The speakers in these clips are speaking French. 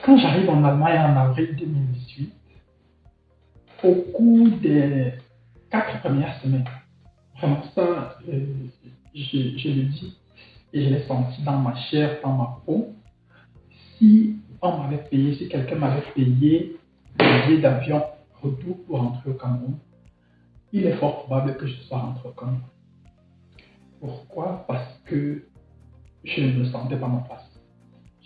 Quand j'arrive en Allemagne en avril 2018, au cours des 4 premières semaines, vraiment ça, je le dis et je l'ai senti dans ma chair, dans ma peau. Si on m'avait payé, si quelqu'un m'avait payé le billet d'avion retour pour rentrer au Cameroun, il est fort probable que je sois rentré au Cameroun. Pourquoi? Parce que je ne sentais pas ma place.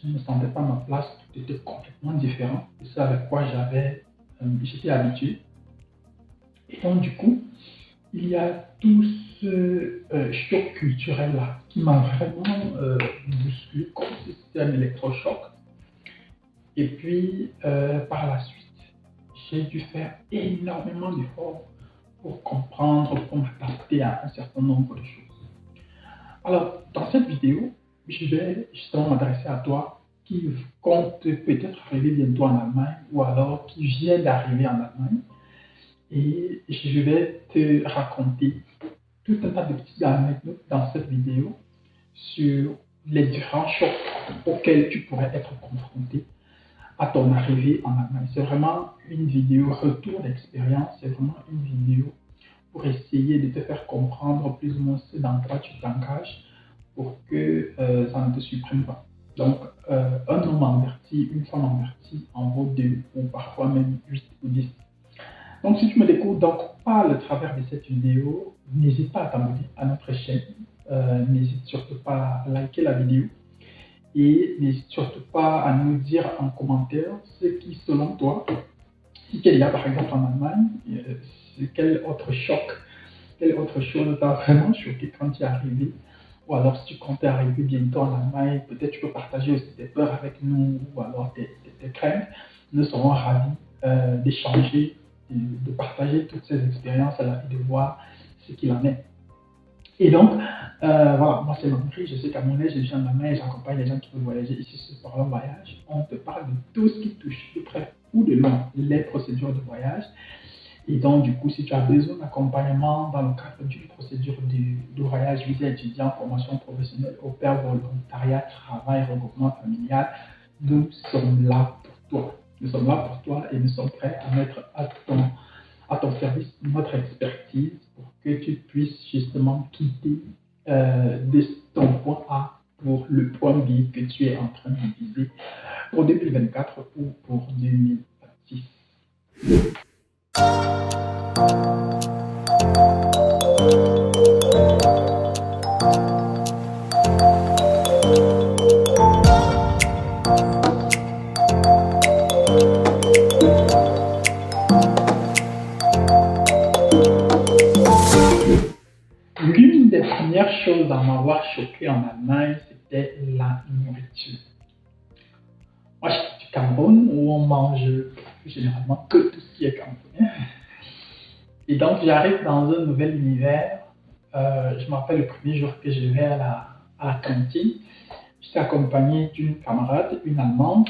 Je ne sentais pas ma place, tout était complètement différent de ce avec quoi j'étais habitué. Et donc, du coup, il y a tout ce choc culturel-là qui m'a vraiment bousculé comme si c'était un électrochoc. Et puis, par la suite, j'ai dû faire énormément d'efforts pour comprendre, pour m'adapter à un certain nombre de choses. Alors, dans cette vidéo, je vais justement m'adresser à toi qui compte peut-être arriver bientôt en Allemagne ou alors qui vient d'arriver en Allemagne. Et je vais te raconter tout un tas de petites anecdotes dans cette vidéo sur les différents chocs auxquels tu pourrais être confronté à ton arrivée en Allemagne. C'est vraiment une vidéo retour d'expérience, c'est vraiment une vidéo pour essayer de te faire comprendre plus ou moins ce dans quoi tu t'engages pour que ça ne te supprime pas. Donc, un homme averti, une femme avertie en vaut 2 ou parfois même 8 ou 10. Donc, si tu me découvres donc par le travers de cette vidéo, n'hésite pas à t'abonner à notre chaîne. N'hésite surtout pas à liker la vidéo. Et n'hésite surtout pas à nous dire en commentaire ce qui, selon toi, si tu es là par exemple en Allemagne, quel autre choc, quelle autre chose t'a vraiment choqué quand tu es arrivé, ou alors si tu comptais arriver bientôt en Allemagne, peut-être tu peux partager aussi tes peurs avec nous, ou alors tes craintes. Nous serons ravis d'échanger, de partager toutes ces expériences-là et de voir ce qu'il en est. Et donc, voilà, moi c'est Mamri, je suis camerounais, je vis en Allemagne, j'accompagne les gens qui veulent voyager ici sur Parlons Voyage. On te parle de tout ce qui touche de près ou de loin les procédures de voyage. Et donc, du coup, si tu as besoin d'accompagnement dans le cadre d'une procédure de voyage, visa étudiant, formation professionnelle, au pair, volontariat, travail, regroupement familial, nous sommes là pour toi. Nous sommes là pour toi et nous sommes prêts à mettre à ton service notre expertise pour que tu puisses justement quitter de ton point A pour le point B que tu es en train de viser pour 2024 ou pour 2026. L'une des premières choses à m'avoir choqué en Allemagne, c'était la nourriture. Moi, je suis du Cameroun où on mange généralement que tout ce qui est camerounais. Et donc, j'arrive dans un nouvel univers. Je me rappelle le premier jour que je vais à la cantine. J'étais accompagné d'une camarade, une Allemande,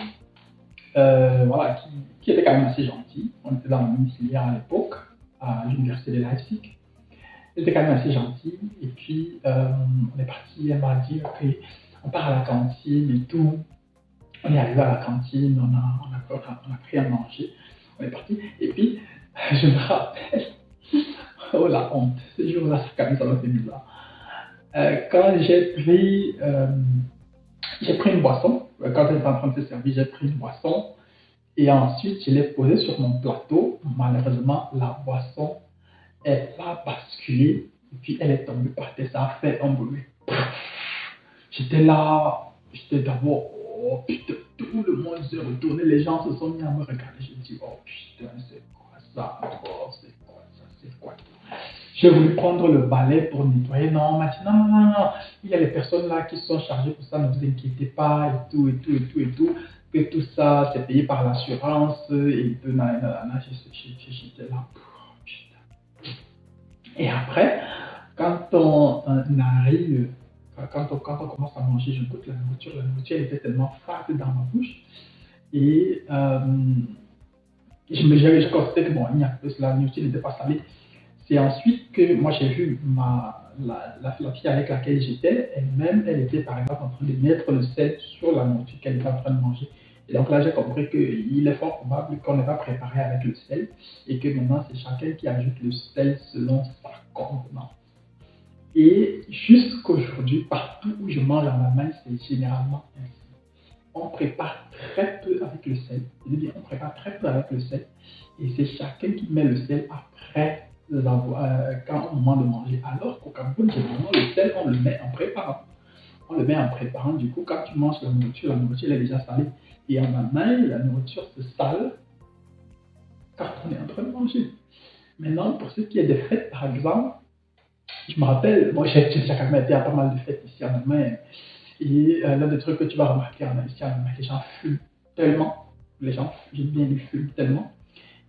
voilà, qui était quand même assez gentille. On était dans la même filière à l'époque, à l'université de Leipzig. Elle était quand même assez gentille. Et puis, on est parti, elle m'a dit, ok, on part à la cantine et tout. On est arrivé à la cantine, on a pris à manger, on est parti. Et puis, je me rappelle, oh la honte, ce jour-là, quand même, ça m'a fait bizarre. Quand j'ai pris une boisson, quand elle était en train de se servir, j'ai pris une boisson. Et ensuite, je l'ai posée sur mon plateau. Malheureusement, la boisson, elle a basculé. Et puis, elle est tombée par terre. Ça a fait un bruit. J'étais là, j'étais d'abord, oh putain, tout le monde s'est retourné. Les gens se sont mis à me regarder. Je me dis, oh putain, c'est quoi ça? Oh, c'est quoi ça? C'est quoi? J'ai voulu prendre le balai pour nettoyer. Non, on m'a dit, non, non, non, non. Il y a les personnes là qui sont chargées pour ça. Ne vous inquiétez pas, et tout, et tout, et tout, et tout. Que tout ça, c'est payé par l'assurance. Et tout, j'étais là. Putain. Et après, quand on arrive, quand on commence à manger, je goûte la nourriture. La nourriture elle était tellement fade dans ma bouche. Et je constatais que bon, il y a plus, la nourriture n'était pas salée. C'est ensuite que moi j'ai vu la fille avec laquelle j'étais, elle-même, elle était par exemple en train de mettre le sel sur la nourriture qu'elle était en train de manger. Et donc là, j'ai compris qu'il est fort probable qu'on n'est pas préparé avec le sel et que maintenant, c'est chacun qui ajoute le sel selon sa convenance. Et jusqu'aujourd'hui, partout où je mange en Allemagne, c'est généralement ainsi. On prépare très peu avec le sel. C'est-à-dire, on prépare très peu avec le sel. Et c'est chacun qui met le sel après quand au moment de manger. Alors qu'au Cameroun, généralement, le sel, on le met en préparant. On le met en préparant. Du coup, quand tu manges la nourriture elle est déjà salée. Et en Allemagne, la nourriture se sale quand on est en train de manger. Maintenant, pour ce qui est des fêtes, par exemple, je me rappelle, moi j'ai déjà quand même été à pas mal de fêtes ici en Allemagne. Et l'un des trucs que tu vas remarquer ici en Allemagne, les gens fument tellement. Les gens, j'aime bien, ils fument tellement.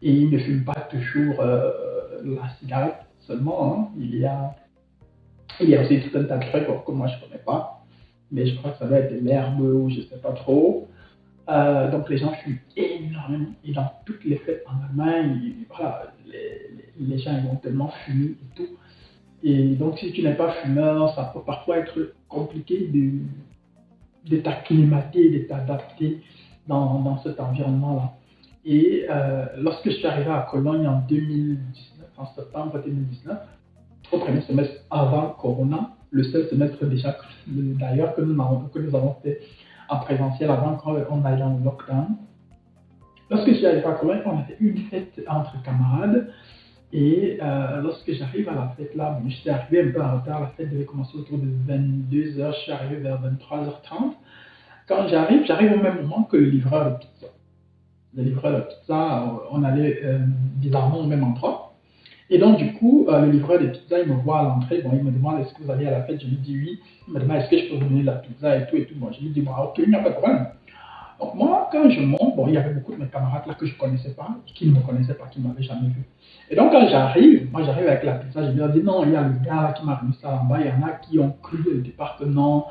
Et ils ne fument pas toujours la cigarette seulement. Hein. Il y a aussi tout un tas de trucs que moi je ne connais pas. Mais je crois que ça doit être de l'herbe ou je ne sais pas trop. Donc les gens fument énormément. Et dans toutes les fêtes en Allemagne, voilà, les gens ils vont tellement fumer et tout. Et donc si tu n'es pas fumeur, ça peut parfois être compliqué de t'acclimater, de t'adapter dans cet environnement-là. Et lorsque je suis arrivé à Cologne en 2019, en septembre 2019, au premier semestre avant Corona, le seul semestre déjà d'ailleurs que nous avons fait en présentiel avant qu'on aille dans le lockdown. Lorsque je suis arrivé à Cologne, on avait une fête entre camarades. Et lorsque j'arrive à la fête là, je suis arrivé un peu en retard, la fête devait commencer autour de 22h, je suis arrivé vers 23h30. Quand j'arrive au même moment que le livreur de pizza. Le livreur de pizza, on allait bizarrement au même endroit. Et donc, du coup, le livreur de pizza, il me voit à l'entrée. Bon, il me demande est-ce que vous allez à la fête. Je lui dis oui. Il me demande est-ce que je peux vous donner la pizza et tout et tout. Bon, je lui dis bon, ok, il n'y a pas de problème. Donc, moi, quand je monte, bon, il y avait beaucoup de mes camarades là que je ne connaissais pas, qui ne me connaissaient pas, qui ne m'avaient jamais vu. Et donc, quand j'arrive, moi, j'arrive avec la pizza, je leur dis non, il y a le gars là qui m'a remis ça en bas. Il y en a qui ont cru au départ que non.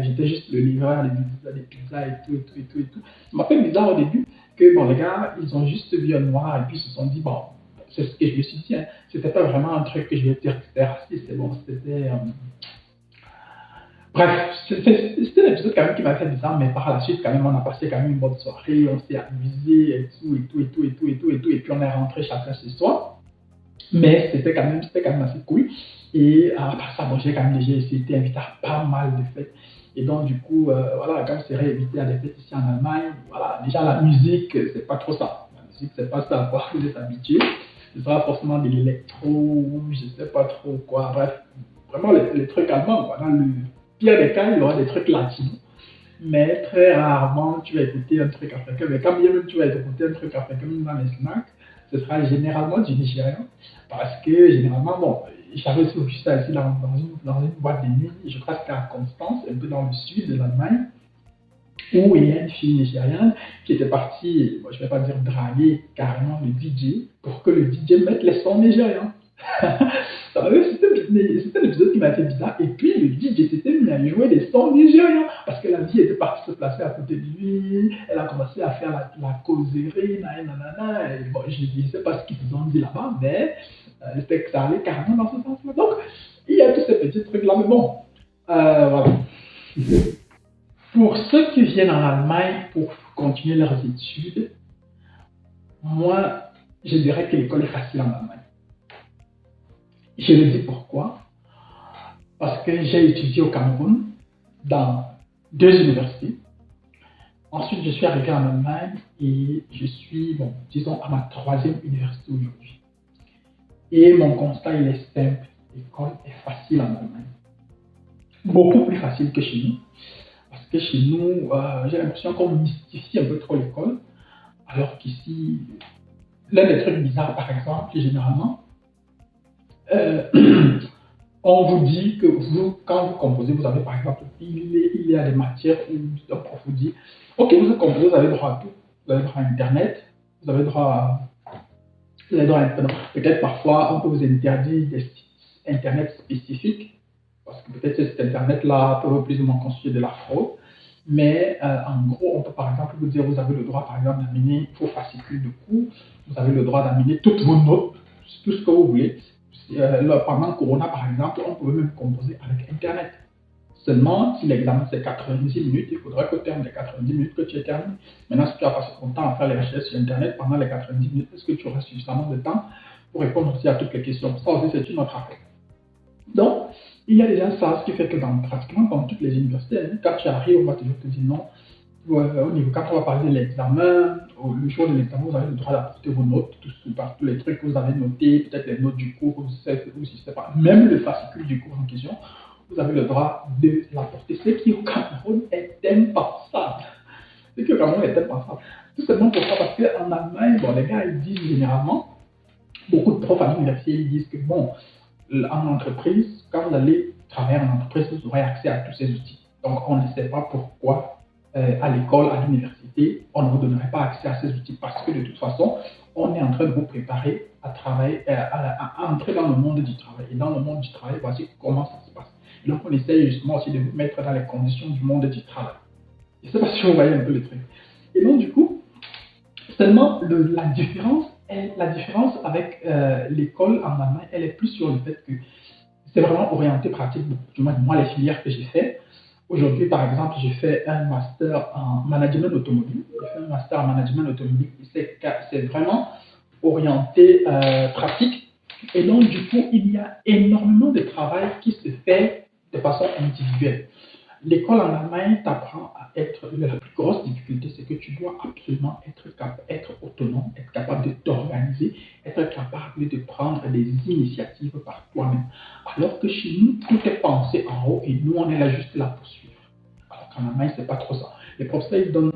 J'étais juste le livreur des pizzas et tout et tout et tout et tout. Ça m'a fait bizarre au début que bon, les gars, ils ont juste vu un noir et puis ils se sont dit, bon, c'est ce que je me suis dit, hein. C'était pas vraiment un truc que je vais dire que c'était raciste, c'est bon, c'était. Bref, c'était un épisode quand même qui m'a fait bizarre, mais par la suite, quand même, on a passé quand même une bonne soirée, on s'est amusé et tout et tout et tout et tout et tout et tout, et puis on est rentré chacun chez soi. Mais c'était quand même assez cool. Et à part ça, bon, j'ai quand même déjà été invité à pas mal de fêtes. Et donc, du coup, voilà, quand je serai invité à des fêtes ici en Allemagne, voilà, déjà la musique, c'est pas trop ça. La musique, c'est pas ça à quoi vous êtes habitué. Ce sera forcément de l'électro, je sais pas trop quoi. Bref, vraiment les trucs allemands, quoi. Dans le pire des cas, il y aura des trucs latinos. Mais très rarement, tu vas écouter un truc africain. Mais quand bien même tu vas écouter un truc africain dans les snacks, ce sera généralement du Nigérian. Parce que généralement, bon, j'avais aussi vu ça ici dans une boîte de nuit, je crois que c'était à Constance, un peu dans le sud de l'Allemagne, où il y a une fille nigériane qui était partie, bon, je ne vais pas dire draguer carrément le DJ, pour que le DJ mette les sons nigérians. C'était un épisode qui m'a fait bizarre. Et puis le DJ s'était mis à jouer des sons nigérians. Parce que la vie était partie se placer à côté de lui. Elle a commencé à faire la causerie. Nanana. Et bon, je ne sais pas ce qu'ils se ont dit là-bas, mais c'était que ça allait carrément dans ce sens-là. Donc, il y a tous ces petits trucs-là. Mais bon, voilà. Pour ceux qui viennent en Allemagne pour continuer leurs études, moi, je dirais que l'école est facile en Allemagne. Je le dis pourquoi. Parce que j'ai étudié au Cameroun dans 2 universités. Ensuite, je suis arrivé en Allemagne et je suis, bon, disons, à ma 3e université aujourd'hui. Et mon constat, il est simple. L'école est facile en Allemagne. Beaucoup plus facile que chez nous. Parce que chez nous, j'ai l'impression qu'on mystifie un peu trop l'école. Alors qu'ici, l'un des trucs bizarres, par exemple, généralement, on vous dit que vous, quand vous composez, vous avez par exemple, il y a des matières où le prof vous dit, ok, vous composez, vous avez droit à tout. Vous avez droit à Internet, vous avez droit à peut-être parfois, on peut vous interdire des sites Internet spécifiques, parce que peut-être ce site Internet-là peut plus ou moins constituer de la fraude. Mais en gros, on peut par exemple vous dire, vous avez le droit par exemple d'amener vos fascicules de cours, vous avez le droit d'amener toutes vos notes, tout ce que vous voulez. Pendant Corona, par exemple, on pouvait même composer avec Internet. Seulement, si l'examen c'est 90 minutes, il faudra qu'au terme des 90 minutes que tu aies terminé. Maintenant, si tu as passé ton temps à faire les recherches sur Internet pendant les 90 minutes, est-ce que tu auras suffisamment de temps pour répondre aussi à toutes les questions? Ça aussi, c'est une autre affaire. Donc, il y a déjà ça, ce qui fait que pratiquement dans toutes les universités, quand tu arrives, on va toujours te dire non. Au niveau, quand on va parler de l'examen, le jour de l'examen, vous avez le droit d'apporter vos notes, tous les trucs que vous avez notés, peut-être les notes du cours, ou si c'est pas, même le fascicule du cours en question, vous avez le droit de l'apporter. Ce qui au Cameroun est impensable. Ce qui au Cameroun est impensable. Tout simplement pourquoi? Parce qu'en Allemagne, bon, les gars, ils disent généralement, beaucoup de profs à l'université, ils disent que bon, en entreprise, quand vous allez travailler en entreprise, vous aurez accès à tous ces outils. Donc, on ne sait pas pourquoi à l'école, à l'université, on ne vous donnerait pas accès à ces outils parce que de toute façon, on est en train de vous préparer à travailler, à entrer dans le monde du travail. Et dans le monde du travail, voici comment ça se passe. Et donc, on essaye justement aussi de vous mettre dans les conditions du monde du travail. Je ne sais pas si vous voyez un peu le truc. Et donc, du coup, seulement la différence avec l'école en Allemagne, elle est plus sur le fait que c'est vraiment orienté pratique. Du moins, moi, les filières que j'ai fait. Aujourd'hui, par exemple, j'ai fait un master en management automobile. J'ai fait un master en management automobile. C'est vraiment orienté pratique. Et donc, du coup, il y a énormément de travail qui se fait de façon individuelle. L'école en Allemagne t'apprend à être. La plus grosse difficulté, c'est que tu dois absolument être autonome, être capable de t'organiser, être capable de prendre des initiatives par toi-même. Alors que chez nous, tout est pensé en haut et nous, on est là juste là pour suivre. Alors qu'en Allemagne, c'est pas trop ça. Les professeurs, ils donnent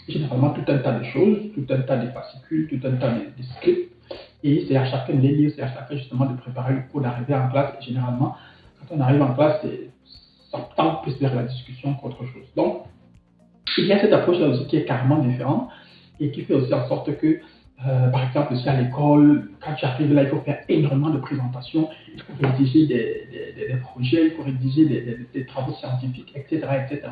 généralement tout un tas de choses, tout un tas de fascicules, tout un tas de scripts. Et c'est à chacun de les lire, c'est à chacun justement de préparer le cours, d'arriver en classe. Et généralement, quand on arrive en classe, ça tend plus vers la discussion qu'autre chose. Donc, il y a cette approche-là aussi qui est carrément différente et qui fait aussi en sorte que, par exemple, aussi à l'école, quand tu arrives là, il faut faire énormément de présentations, il faut rédiger des projets, il faut rédiger des travaux scientifiques, etc., etc.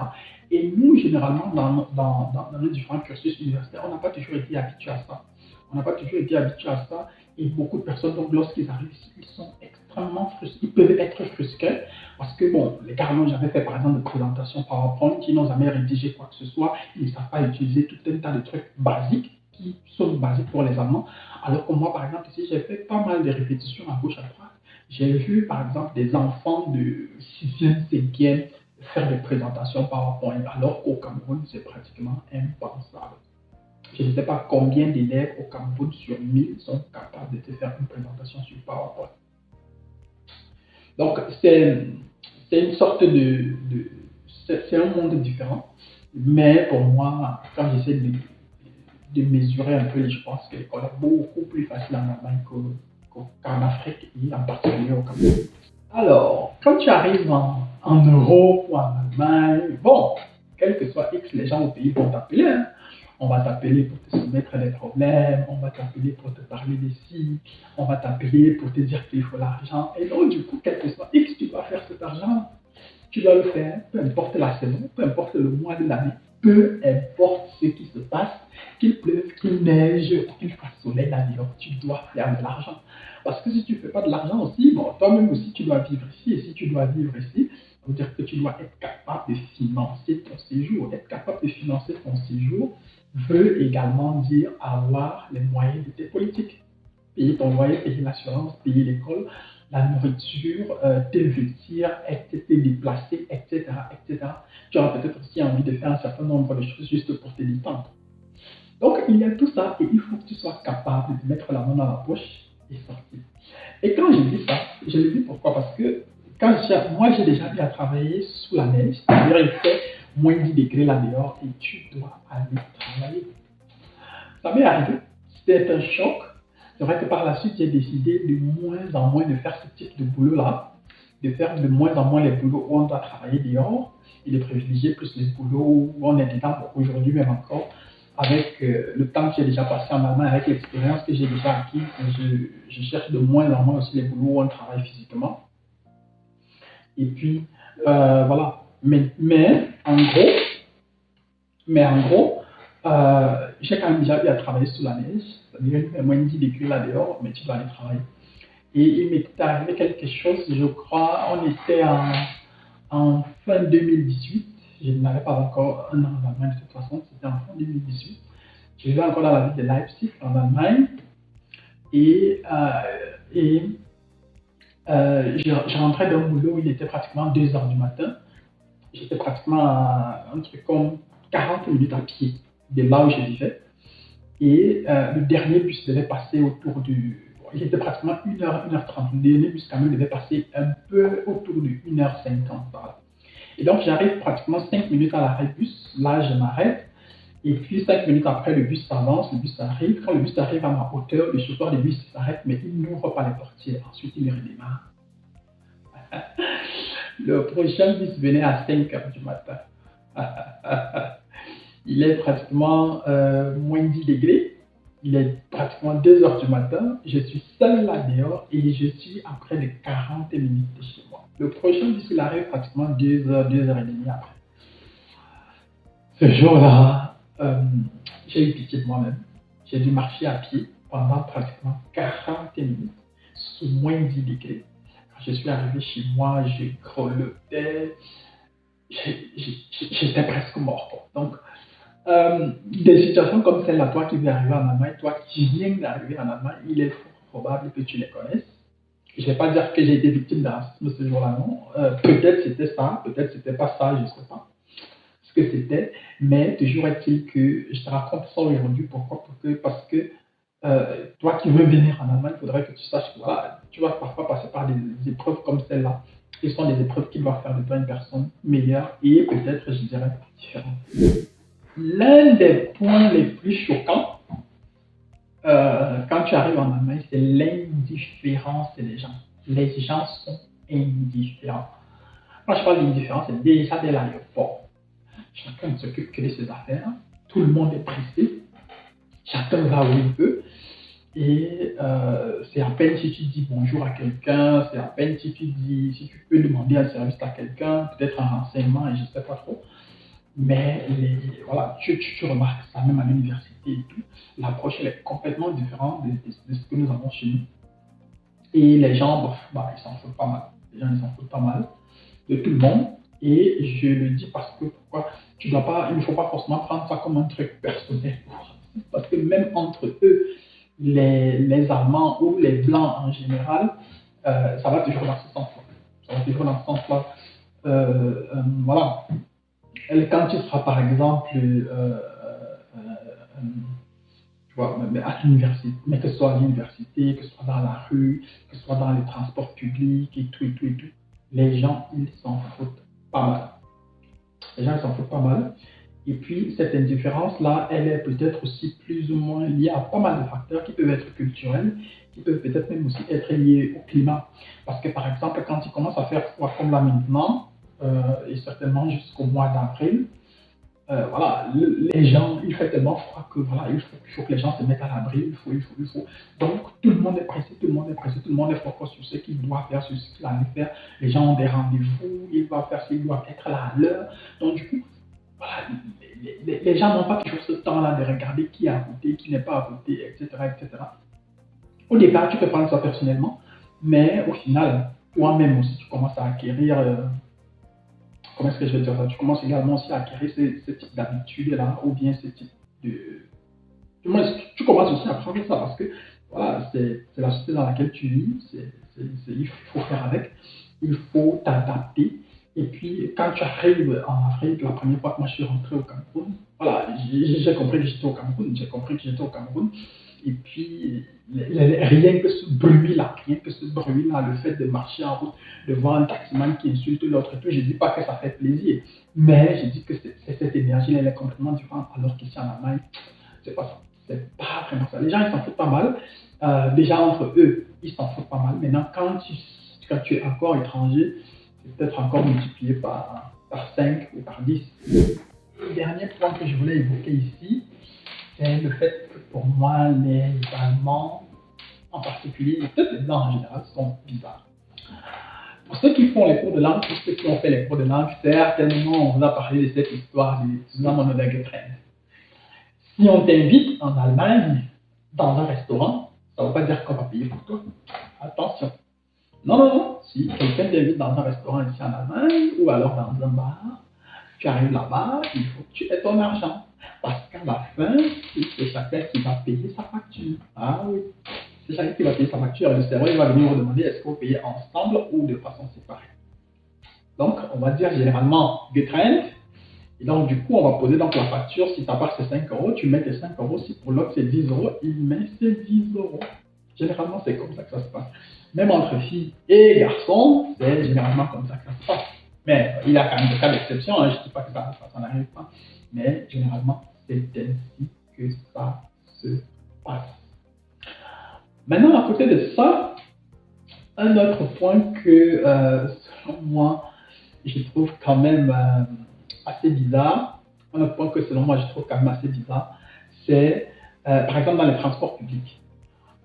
Et nous, généralement, dans nos différents cursus universitaires, on n'a pas toujours été habitués à ça. On n'a pas toujours été habitués à ça. Et beaucoup de personnes, donc, lorsqu'ils arrivent ici, ils sont extrêmement frustrés. Ils peuvent être frustrés parce que, bon, les gars n'ont jamais fait, par exemple, de présentation PowerPoint, ils n'ont jamais rédigé quoi que ce soit, ils ne savent pas utiliser tout un tas de trucs basiques qui sont basiques pour les Allemands. Alors que moi, par exemple, ici, j'ai fait pas mal de répétitions à gauche, à droite. J'ai vu, par exemple, des enfants de 6e, 5e faire des présentations PowerPoint, alors qu'au Cameroun, c'est pratiquement impensable. Je ne sais pas combien d'élèves au Cameroun sur 1000 sont capables de te faire une présentation sur PowerPoint. Donc, c'est une sorte c'est un monde différent. Mais pour moi, quand j'essaie de mesurer un peu, je pense que l'école est beaucoup plus facile en Allemagne qu'en Afrique et en particulier au Cameroun. Alors, quand tu arrives en Europe ou en Allemagne, bon, quel que soit X, les gens au pays vont t'appeler. Hein. On va t'appeler pour te soumettre des problèmes, on va t'appeler pour te parler des signes, on va t'appeler pour te dire qu'il faut l'argent. Et donc, du coup, quel que soit X, tu dois faire cet argent. Tu dois le faire, peu importe la saison, peu importe le mois de l'année, peu importe ce qui se passe, qu'il pleuve, qu'il neige, qu'il fasse soleil là dehors, tu dois faire de l'argent. Parce que si tu ne fais pas de l'argent aussi, bon, toi-même aussi tu dois vivre ici. Et si tu dois vivre ici, ça veut dire que tu dois être capable de financer ton séjour. Être capable de financer ton séjour veut également dire avoir les moyens de tes politiques. Payer ton loyer, payer l'assurance, payer l'école, la nourriture, te vêtir, te déplacer, etc., etc. Tu auras peut-être aussi envie de faire un certain nombre de choses juste pour te détendre. Donc, il y a tout ça et il faut que tu sois capable de mettre la main dans la poche et sortir. Et quand je dis ça, je le dis pourquoi? Parce que moi, j'ai déjà eu à travailler sous la neige, c'est-à-dire il fait moins 10 degrés là dehors et tu dois aller travailler. Ça m'est arrivé, c'était un choc. C'est vrai que par la suite, j'ai décidé de moins en moins de faire ce type de boulot-là, de faire de moins en moins les boulots où on doit travailler dehors et de privilégier plus les boulots où on est dedans. Aujourd'hui même encore, avec le temps que j'ai déjà passé en Allemagne, avec l'expérience que j'ai déjà acquise, je cherche de moins en moins aussi les boulots où on travaille physiquement. Et puis, voilà. Mais en gros, j'ai quand même déjà eu à travailler sous la neige. C'est-à-dire, il fait moins de 10 degrés là dehors, mais tu dois aller travailler. Et il m'est arrivé quelque chose, je crois, on était en fin 2018. Je n'avais pas encore un an en Allemagne de toute façon, c'était en fin 2018. Je vivais encore dans la ville de Leipzig, en Allemagne. Et, je rentrais d'un boulot, il était pratiquement 2 heures du matin. J'étais pratiquement à un truc comme 40 minutes à pied de là où je vivais. Et le dernier bus devait passer autour du. Il était pratiquement 1h, 1h30. Le dernier bus, quand même, devait passer un peu autour de 1h50 par là. Et donc, j'arrive pratiquement 5 minutes à l'arrêt bus. Là, je m'arrête. Et puis, 5 minutes après, le bus s'avance, le bus arrive. Quand le bus arrive à ma hauteur, le chauffeur de bus s'arrête, mais il n'ouvre pas les portières. Ensuite, il redémarre. Le prochain bus venait à 5h du matin. Il est pratiquement moins 10 degrés. Il est pratiquement 2 heures du matin. Je suis seul là dehors et je suis à près de 40 minutes de chez moi. Le prochain bus, il arrive pratiquement 2 heures, 2 heures et demie après. Ce jour-là, j'ai eu pitié de moi-même. J'ai dû marcher à pied pendant pratiquement 40 minutes sous moins 10 degrés. Quand je suis arrivé chez moi, j'ai grelottais. J'étais presque mort. Donc, des situations comme celle-là, toi qui viens d'arriver en Allemagne, toi qui viens d'arriver en Allemagne, il est fort probable que tu les connaisses. Je ne vais pas dire que j'ai été victime d'un racisme ce jour-là, non. Peut-être c'était ça, peut-être c'était pas ça, je ne sais pas ce que c'était, mais toujours est-il que je te raconte ça aujourd'hui. Pourquoi? Parce que toi qui veux venir en Allemagne, il faudrait que tu saches que voilà, tu vas parfois passer par des épreuves comme celle-là. Ce sont des épreuves qui doivent faire de toi une personne meilleure et peut-être, je dirais, différente. L'un des points les plus choquants quand tu arrives en Allemagne, c'est l'indifférence des gens. Les gens sont indifférents. Quand je parle d'indifférence, c'est déjà dès l'aéroport. Chacun ne s'occupe que de ses affaires. Tout le monde est pressé. Chacun va où il veut. Et c'est à peine si tu dis bonjour à quelqu'un, c'est à peine si tu peux demander un service à quelqu'un, peut-être un renseignement, et je ne sais pas trop. Mais voilà, tu remarques ça même à l'université et tout. L'approche elle est complètement différente de ce que nous avons chez nous. Et les gens, ils s'en foutent pas mal. Les gens, ils s'en foutent pas mal de tout le monde. Et je le dis parce que pourquoi il ne faut pas forcément prendre ça comme un truc personnel. Parce que même entre eux, les Allemands ou les Blancs en général, ça va toujours dans ce sens-là. Ça va toujours dans ce sens-là. Voilà. Quand tu seras par exemple, tu vois, mais à l'université, mais que ce soit à l'université, que ce soit dans la rue, que ce soit dans les transports publics et tout, les gens, ils s'en foutent pas mal. Les gens, ils s'en foutent pas mal. Et puis, cette indifférence-là, elle est peut-être aussi plus ou moins liée à pas mal de facteurs qui peuvent être culturels, qui peuvent peut-être même aussi être liés au climat. Parce que, par exemple, quand il commence à faire froid comme là maintenant, et certainement jusqu'au mois d'avril, voilà, les gens, il fait tellement froid que voilà, il faut que les gens se mettent à l'abri, il faut. Donc, tout le monde est pressé, tout le monde est focus sur ce qu'il doit faire, sur ce qu'il a à faire. Les gens ont des rendez-vous, ils doivent faire ce qu'ils doivent être là à l'heure. Donc, du coup, voilà, les gens n'ont pas toujours ce temps-là de regarder qui a voté, qui n'est pas voté, etc. Au départ, tu peux prendre ça personnellement, mais au final, toi-même aussi, tu commences à acquérir, comment est-ce que je vais dire ça, tu commences également aussi à acquérir ce type d'habitude-là, ou bien ce type de... Du moins, tu commences aussi à prendre ça, parce que voilà, c'est la société dans laquelle tu vis, il faut faire avec, il faut t'adapter. Et puis, quand tu arrives en Afrique, la première fois que moi je suis rentré au Cameroun, voilà, j'ai compris que j'étais au Cameroun, Et puis, rien que ce bruit-là, le fait de marcher en route, de voir un taximan qui insulte l'autre et tout, je ne dis pas que ça fait plaisir, mais je dis que cette énergie, elle est complètement différente, alors qu'ici en Allemagne, c'est pas ça. C'est pas vraiment ça. Les gens, ils s'en foutent pas mal. Déjà, entre eux, ils s'en foutent pas mal. Maintenant, quand tu es encore étranger, c'est peut-être encore multiplié par 5 ou par 10. Le dernier point que je voulais évoquer ici, c'est le fait que pour moi, les Allemands, en particulier, et peut-être les Blancs en général, sont bizarres. Pour ceux qui font les cours de langue, pour ceux qui ont fait les cours de langue, certainement, on vous a parlé de cette histoire des Zusammenhänge. Si on t'invite en Allemagne dans un restaurant, ça ne veut pas dire qu'on va payer pour toi. Attention. Non, non, non. Si quelqu'un t'invite dans un restaurant ici en Allemagne ou alors dans un bar, tu arrives là-bas, il faut que tu aies ton argent. Parce qu'à la fin, c'est chacun qui va payer sa facture. Ah oui, c'est chacun qui va payer sa facture. Le serveur il va venir vous demander est-ce que vous payez ensemble ou de façon séparée. Donc, on va dire généralement getrennt. Et donc, du coup, on va poser donc la facture. Si ta part c'est 5 euros, tu mets tes 5 euros. Si pour l'autre c'est 10 euros, il met ses 10 euros. Généralement, c'est comme ça que ça se passe. Même entre filles et garçons, c'est généralement comme ça que ça se passe. Mais il y a quand même des cas d'exception. Hein. Je ne dis pas que ça n'arrive pas. Mais généralement, c'est ainsi que ça se passe. Maintenant, à côté de ça, un autre point que, selon moi, je trouve quand même assez bizarre, un autre point que selon moi je trouve quand même assez bizarre, c'est par exemple dans les transports publics.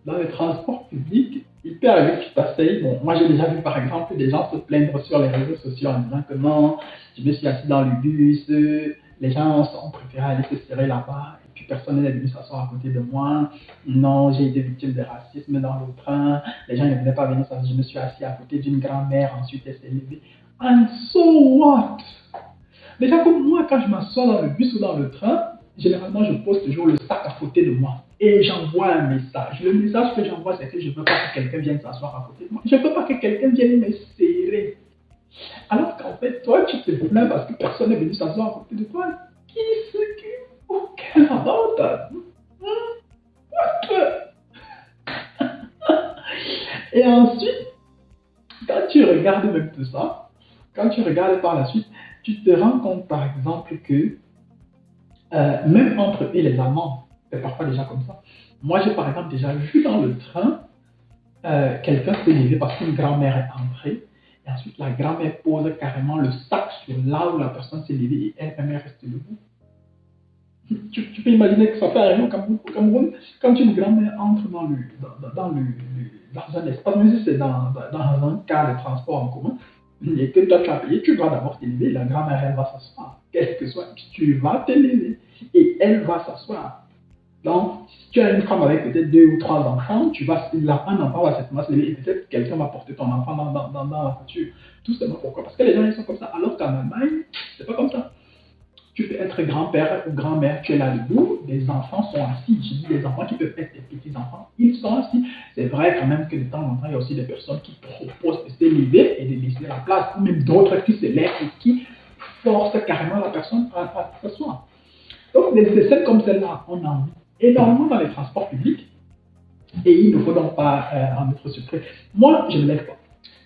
Dans les transports publics, il peut arriver que tu t'asseyes. Bon, moi j'ai déjà vu par exemple des gens se plaindre sur les réseaux sociaux en disant que non, je me suis assis dans le bus, les gens ont préféré aller se serrer là-bas et puis personne n'est venu s'asseoir à côté de moi. Non, j'ai été victime de racisme dans le train, les gens ne venaient pas venir s'asseoir, je me suis assis à côté d'une grand-mère, ensuite elle s'est levée. And so what? Déjà, comme moi, quand je m'assois dans le bus ou dans le train, généralement, je pose toujours le sac à côté de moi. Et j'envoie un message. Le message que j'envoie, c'est que je ne veux pas que quelqu'un vienne s'asseoir à côté de moi. Je ne veux pas que quelqu'un vienne me serrer. Alors qu'en fait, toi, tu te plains parce que personne n'est venu s'asseoir à côté de toi. Qui s'occupe? Aucun avantage. What? Et ensuite, quand tu regardes même tout ça, quand tu regardes par la suite, tu te rends compte par exemple que même entre eux et les Allemands, c'est parfois déjà comme ça. Moi, j'ai par exemple déjà vu dans le train quelqu'un se lever parce qu'une grand-mère est entrée. Et ensuite, la grand-mère pose carrément le sac sur là où la personne s'est levée et elle-même est restée debout. Tu peux imaginer que ça peut arriver au Cameroun quand une grand-mère entre dans un espace, même si c'est dans un cas de transport en commun, et que toi tu as payé, tu dois d'abord te lever, la grand-mère elle va s'asseoir. Quel que soit, tu vas te lever et elle va s'asseoir. Donc, si tu as une femme avec peut-être 2 ou 3 enfants, un enfant va certainement se lever et peut-être quelqu'un va porter ton enfant dans la voiture. Tout simplement pourquoi? Parce que les gens ils sont comme ça, alors qu'en Allemagne, c'est pas comme ça. Tu peux être grand-père ou grand-mère, tu es là debout, les enfants sont assis. Je dis les enfants qui peuvent être des petits-enfants, ils sont assis. C'est vrai quand même que de temps en temps, il y a aussi des personnes qui proposent de se lever et de laisser la place, ou même d'autres qui se lèvent et qui forcent carrément la personne à s'asseoir. Donc, des scènes comme celle-là, on en vit énormément dans les transports publics et il ne faut donc pas en être surpris. Moi, je ne me lève pas.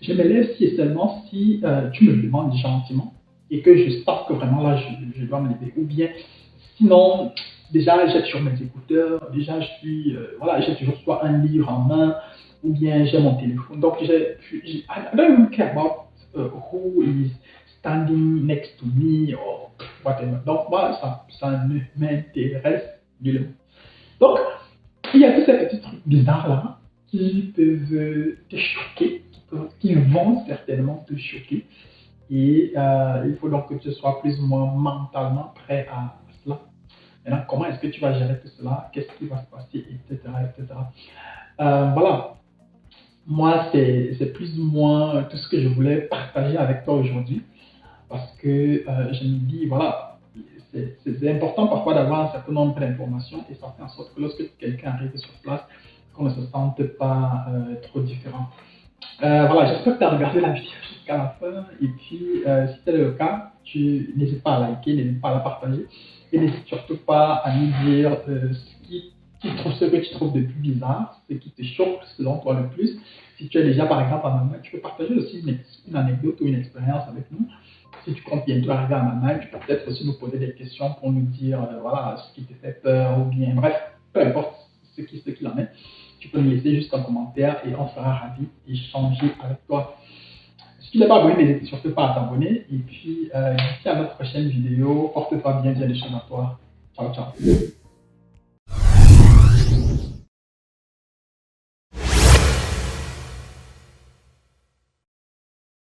Je me lève si et seulement si tu me le demandes gentiment et que je sens que vraiment là, je dois me lever. Ou bien, sinon, déjà, j'ai toujours mes écouteurs, déjà, voilà, j'ai toujours soit un livre en main ou bien j'ai mon téléphone. Donc, I don't even care about who is standing next to me or whatever. Donc, moi, ça ne m'intéresse nullement. Donc, il y a tous ces petits trucs bizarres là qui peuvent te choquer, qui vont certainement te choquer. Et il faut donc que tu sois plus ou moins mentalement prêt à cela. Maintenant, comment est-ce que tu vas gérer tout cela? Qu'est-ce qui va se passer, etc. etc. Voilà. Moi, c'est plus ou moins tout ce que je voulais partager avec toi aujourd'hui. Parce que je me dis, voilà, c'est important parfois d'avoir un certain nombre d'informations et ça fait en sorte que lorsque quelqu'un arrive sur place, qu'on ne se sente pas trop différent. Voilà, j'espère que tu as regardé la vidéo jusqu'à la fin. Et puis, si c'est le cas, tu n'hésites pas à liker, n'hésite pas à la partager. Et n'hésite surtout pas à nous dire ce que tu trouves de plus bizarre, ce qui te choque selon toi le plus. Si tu es déjà, par exemple, en Allemagne, tu peux partager aussi une anecdote ou une expérience avec nous. Si tu comptes bientôt arriver en Allemagne, tu peux peut-être aussi nous poser des questions pour nous dire voilà, ce qui te fait peur ou bien, bref, peu importe ce qu'il en est. Tu peux me laisser juste un commentaire et on sera ravis d'échanger avec toi. Si tu n'es pas abonné, n'hésite surtout pas à t'abonner. Et puis, d'ici à notre prochaine vidéo, porte-toi bien, des choses à toi. Ciao, ciao.